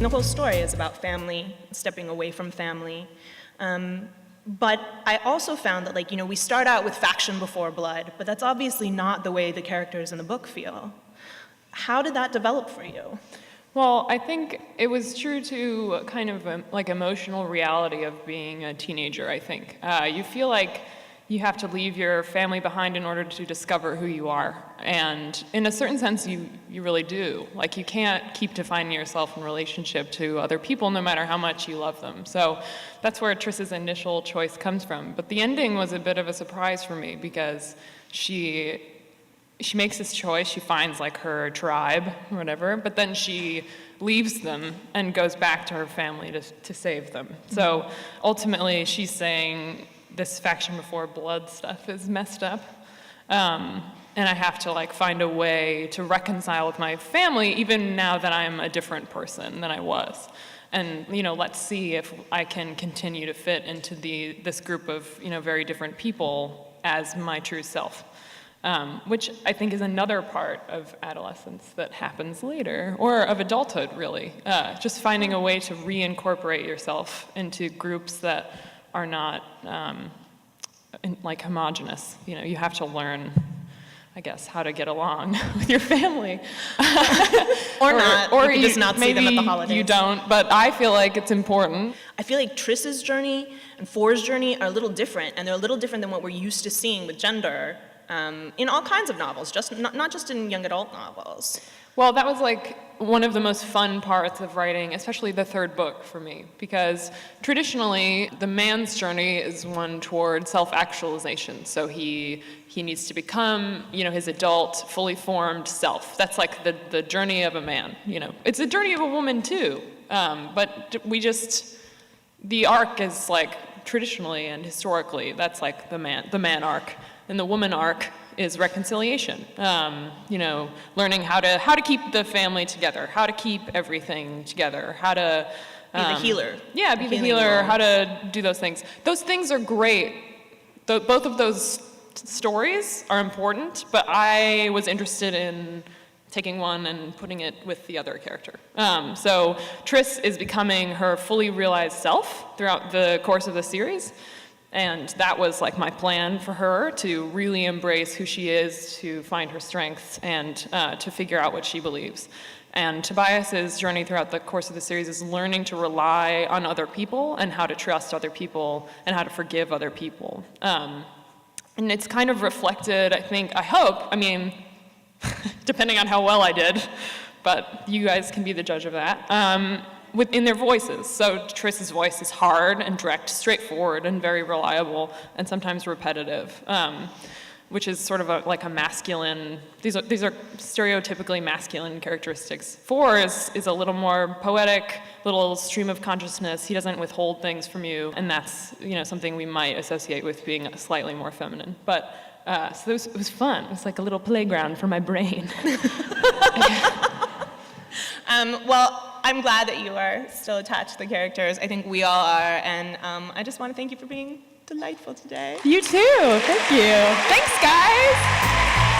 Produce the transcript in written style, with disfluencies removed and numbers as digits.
the whole story is about family, stepping away from family. But I also found that, we start out with faction before blood, but that's obviously not the way the characters in the book feel. How did that develop for you? Well, I think it was true to kind of emotional reality of being a teenager, I think. You feel like you have to leave your family behind in order to discover who you are. And in a certain sense, you really do. You can't keep defining yourself in relationship to other people no matter how much you love them. So that's where Triss's initial choice comes from. But the ending was a bit of a surprise for me because she makes this choice, she finds her tribe or whatever, but then she leaves them and goes back to her family to save them. So ultimately she's saying this faction before blood stuff is messed up. And I have to find a way to reconcile with my family even now that I'm a different person than I was. And let's see if I can continue to fit into this group of very different people as my true self. Which I think is another part of adolescence that happens later, or of adulthood, really. Just finding a way to reincorporate yourself into groups that are not homogenous. You have to learn, I guess, how to get along with your family. or not, or you just not see them at the holidays. Maybe you don't, but I feel like it's important. I feel like Triss's journey and Four's journey are a little different, and they're a little different than what we're used to seeing with gender. In all kinds of novels, not just in young adult novels. Well, that was one of the most fun parts of writing, especially the third book for me, because traditionally the man's journey is one toward self-actualization. So he needs to become, his adult, fully formed self. That's the journey of a man. It's a journey of a woman too, but the arc is traditionally and historically that's the man arc. And the woman arc is reconciliation. Learning how to keep the family together, how to keep everything together, how to be the healer. Yeah, be the healer, how to do those things. Those things are great. Both of those stories are important, but I was interested in taking one and putting it with the other character. So Triss is becoming her fully realized self throughout the course of the series. And that was my plan for her, to really embrace who she is, to find her strengths, and to figure out what she believes. And Tobias's journey throughout the course of the series is learning to rely on other people and how to trust other people and how to forgive other people. And it's kind of reflected, I hope, depending on how well I did, but you guys can be the judge of that. In their voices. So Triss's voice is hard and direct, straightforward, and very reliable, and sometimes repetitive, which is sort of a masculine. These are stereotypically masculine characteristics. Four is a little more poetic, little stream of consciousness. He doesn't withhold things from you, and that's something we might associate with being slightly more feminine. But so it was fun. It was like a little playground for my brain. Well, I'm glad that you are still attached to the characters. I think we all are, and I just want to thank you for being delightful today. You too. Thank you. Thanks, guys.